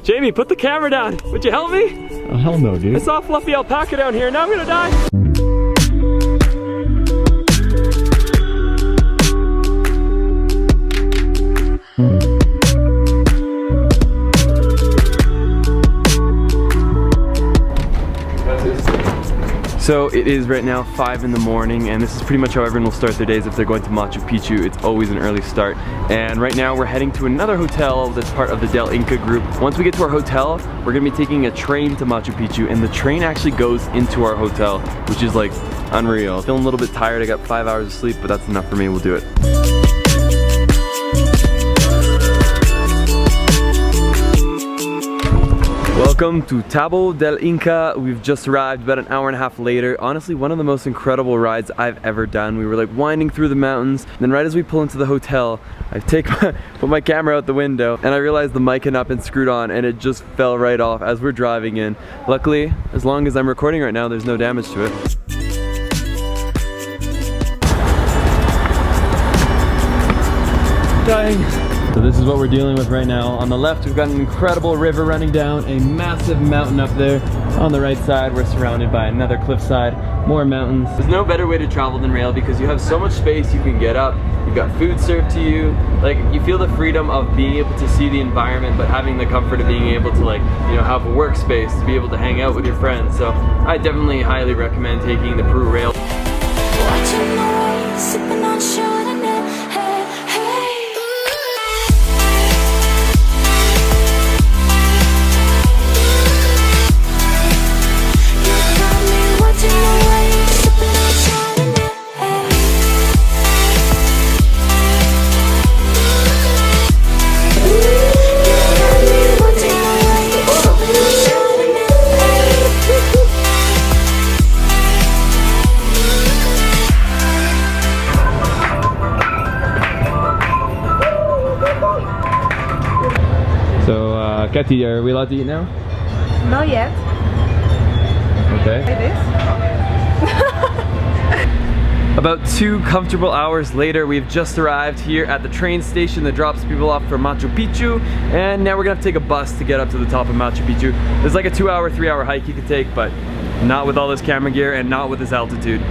Jamie, put the camera down. Would you help me? Oh, hell no, dude. I saw a fluffy alpaca down here. Now I'm gonna die. So it is right now 5 in the morning, and this is pretty much how everyone will start their days if they're going to Machu Picchu. It's always an early start. And right now we're heading to another hotel that's part of the Del Inca group. Once we get to our hotel, we're gonna be taking a train to Machu Picchu, and the train actually goes into our hotel, which is like unreal. Feeling a little bit tired. I got 5 hours of sleep, but that's enough for me. We'll do it. Welcome to Cabo del Inca. We've just arrived about an hour and a half later. Honestly, one of the most incredible rides I've ever done. We were like winding through the mountains, and then right as we pull into the hotel, I put my camera out the window, and I realized the mic had not been screwed on, and it just fell right off as we're driving in. Luckily, as long as I'm recording right now, there's no damage to it. Dying. So this is what we're dealing with right now. On the left, we've got an incredible river running down, a massive mountain up there. On the right side, we're surrounded by another cliffside, more mountains. There's no better way to travel than rail because you have so much space. You can get up, you've got food served to you. Like, you feel the freedom of being able to see the environment, but having the comfort of being able to, like, you know, have a workspace to be able to hang out with your friends. So I definitely highly recommend taking the Peru rail. Katy, are we allowed to eat now? Not yet. Okay. Like this. About 2 comfortable hours later, we've just arrived here at the train station that drops people off for Machu Picchu, and now we're gonna have to take a bus to get up to the top of Machu Picchu. There's like a 2-hour, 3-hour hike you could take, but not with all this camera gear and not with this altitude.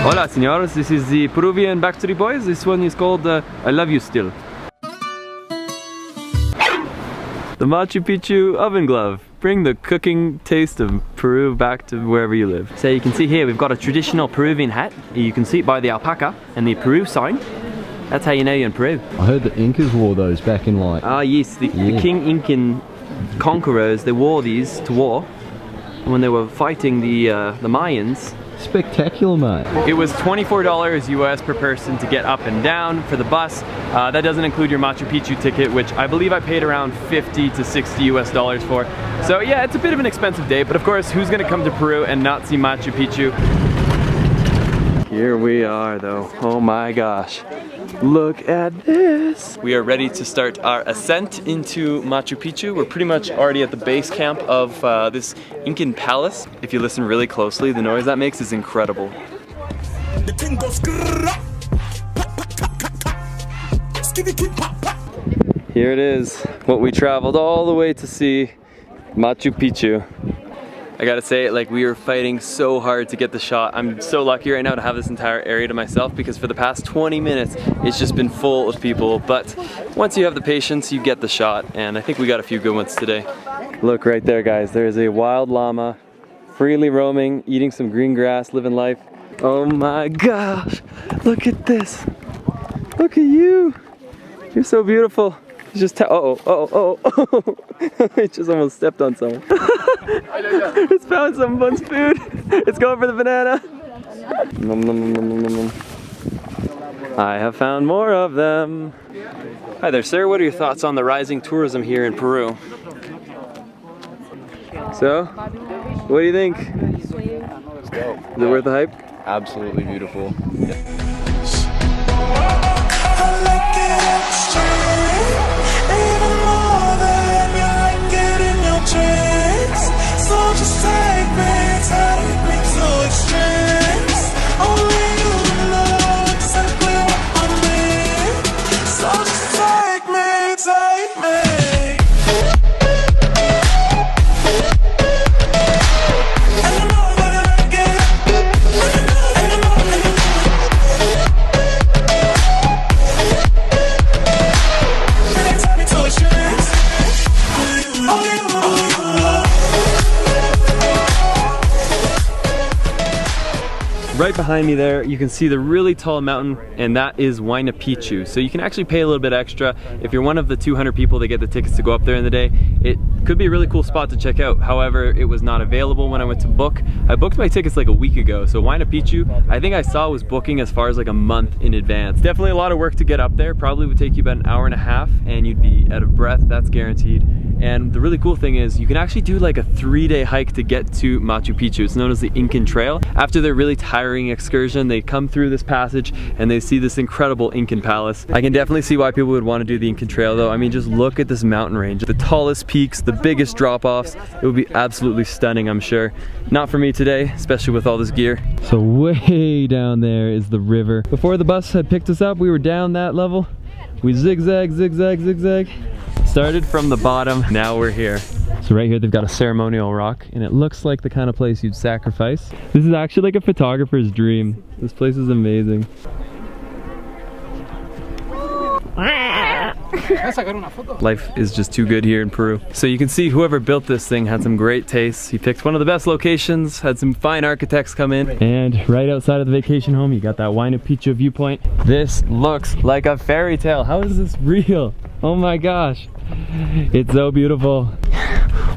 Hola, señores. This is the Peruvian Backstreet Boys. This one is called I Love You Still. The Machu Picchu oven glove. Bring the cooking taste of Peru back to wherever you live. So you can see here we've got a traditional Peruvian hat. You can see it by the alpaca and the Peru sign. That's how you know you're in Peru. I heard the Incas wore those back in like... Ah yes, the King Incan conquerors, they wore these to war when they were fighting the Mayans. Spectacular, mate. It was $24 US per person to get up and down for the bus. That doesn't include your Machu Picchu ticket, which I believe I paid around 50 to 60 US dollars for. So yeah, it's a bit of an expensive day, but of course, who's gonna come to Peru and not see Machu Picchu? Here we are though, oh my gosh. Look at this. We are ready to start our ascent into Machu Picchu. We're pretty much already at the base camp of this Incan palace. If you listen really closely, the noise that makes is incredible. Here it is, what we traveled all the way to see, Machu Picchu. I gotta say, like, we were fighting so hard to get the shot. I'm so lucky right now to have this entire area to myself because for the past 20 minutes, it's just been full of people. But once you have the patience, you get the shot. And I think we got a few good ones today. Look right there, guys. There's a wild llama, freely roaming, eating some green grass, living life. Oh my gosh, look at this. Look at you. You're so beautiful. Just oh. It just almost stepped on someone. It's found someone's food. It's going for the banana. Nom, nom, nom, nom, nom. I have found more of them. Hi there, sir. What are your thoughts on the rising tourism here in Peru? So, what do you think? Let's go. Is it worth the hype? Absolutely beautiful. right behind me there, you can see the really tall mountain, and that is Machu Pichu. So you can actually pay a little bit extra. If you're one of the 200 people that get the tickets to go up there in the day, it could be a really cool spot to check out. However, it was not available when I went to book. I booked my tickets like a week ago, so Machu Pichu, I think I saw was booking as far as like a month in advance. Definitely a lot of work to get up there. Probably would take you about an hour and a half, and you'd be out of breath, that's guaranteed. And the really cool thing is you can actually do like a 3-day hike to get to Machu Picchu. It's known as the Incan Trail. After their really tiring excursion, they come through this passage and they see this incredible Incan palace. I can definitely see why people would want to do the Incan Trail though. I mean, just look at this mountain range. The tallest peaks, the biggest drop-offs. It would be absolutely stunning, I'm sure. Not for me today, especially with all this gear. So way down there is the river. Before the bus had picked us up, we were down that level. We zigzag, zigzag, zigzag. Started from the bottom, now we're here. So right here they've got a ceremonial rock, and it looks like the kind of place you'd sacrifice. This is actually like a photographer's dream. This place is amazing. Life is just too good here in Peru. So you can see whoever built this thing had some great taste. He picked one of the best locations, had some fine architects come in. And right outside of the vacation home, you got that Machu Picchu viewpoint. This looks like a fairy tale. How is this real? Oh my gosh. It's so beautiful.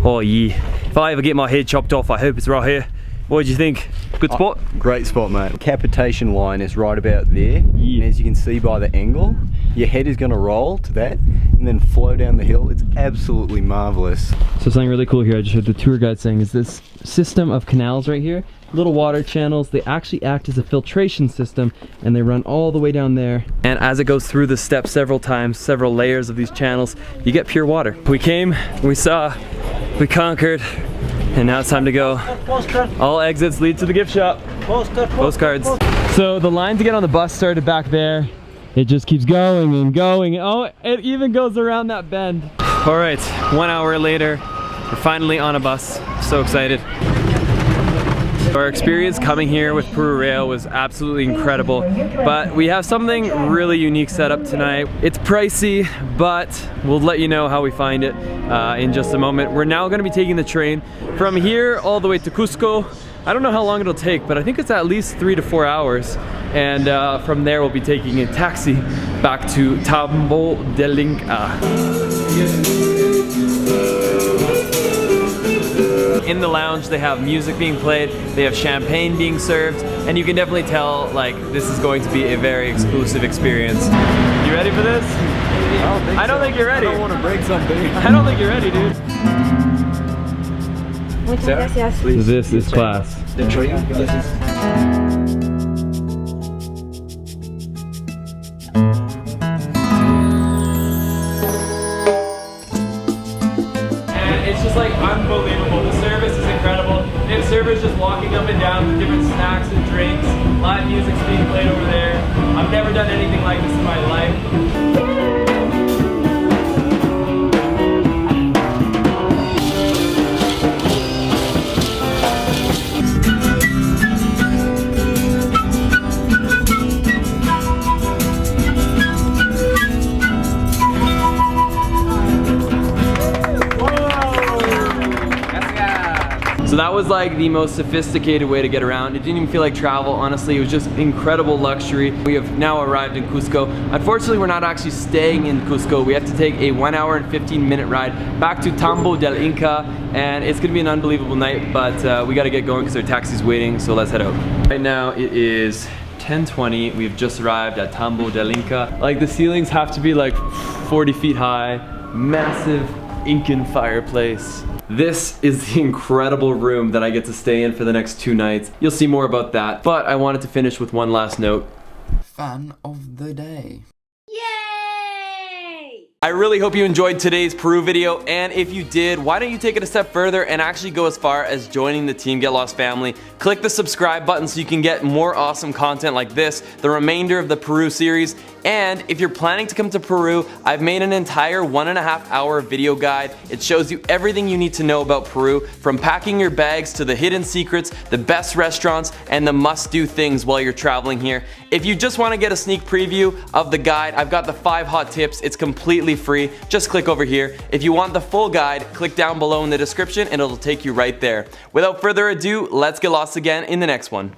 Oh yeah. If I ever get my head chopped off, I hope it's right here. What did you think? Good spot? Great spot, mate. Capitation line is right about there. Yeah. And as you can see by the angle, your head is going to roll to that and then flow down the hill. It's absolutely marvelous. So something really cool here, I just heard the tour guide saying, is this system of canals right here. Little water channels, they actually act as a filtration system, and they run all the way down there. And as it goes through the steps several times, several layers of these channels, you get pure water. We came, we saw, we conquered, and now it's time to go. All exits lead to the gift shop. Postcards. So the line to get on the bus started back there. It just keeps going and going. Oh, it even goes around that bend. All right, 1 hour later, we're finally on a bus. So excited. Our experience coming here with Peru Rail was absolutely incredible, but we have something really unique set up tonight. It's pricey, but we'll let you know how we find it in just a moment. We're now going to be taking the train from here all the way to Cusco. I don't know how long it'll take, but I think it's at least 3 to 4 hours. And from there we'll be taking a taxi back to Tambo del Inca. In the lounge they have music being played, they have champagne being served, and you can definitely tell like this is going to be a very exclusive experience. You ready for this? I don't think you're ready. I don't want to break something. I don't think you're ready, dude. Muchas gracias. This is class. The train. It's just like unbelievable. The service is incredible. They have servers just walking up and down with different snacks and drinks. Live music's being played over there. I've never done anything like this in my life. So that was like the most sophisticated way to get around. It didn't even feel like travel, honestly. It was just incredible luxury. We have now arrived in Cusco. Unfortunately, we're not actually staying in Cusco. We have to take a 1 hour and 15-minute ride back to Tambo del Inca, and it's gonna be an unbelievable night, but we gotta get going because our taxi's waiting, so let's head out. Right now it is 10:20. We've just arrived at Tambo del Inca. Like the ceilings have to be like 40 feet high, massive Incan fireplace. This is the incredible room that I get to stay in for the next 2 nights. You'll see more about that, but I wanted to finish with one last note. Fun of the day. I really hope you enjoyed today's Peru video, and if you did, why don't you take it a step further and actually go as far as joining the Team Get Lost family. Click the subscribe button so you can get more awesome content like this, the remainder of the Peru series, and if you're planning to come to Peru, I've made an entire 1.5 hour video guide. It shows you everything you need to know about Peru, from packing your bags to the hidden secrets, the best restaurants, and the must-do things while you're traveling here. If you just want to get a sneak preview of the guide, I've got the 5 hot tips. It's completely free. Just click over here. If you want the full guide, click down below in the description and it'll take you right there. Without further ado, let's get lost again in the next one.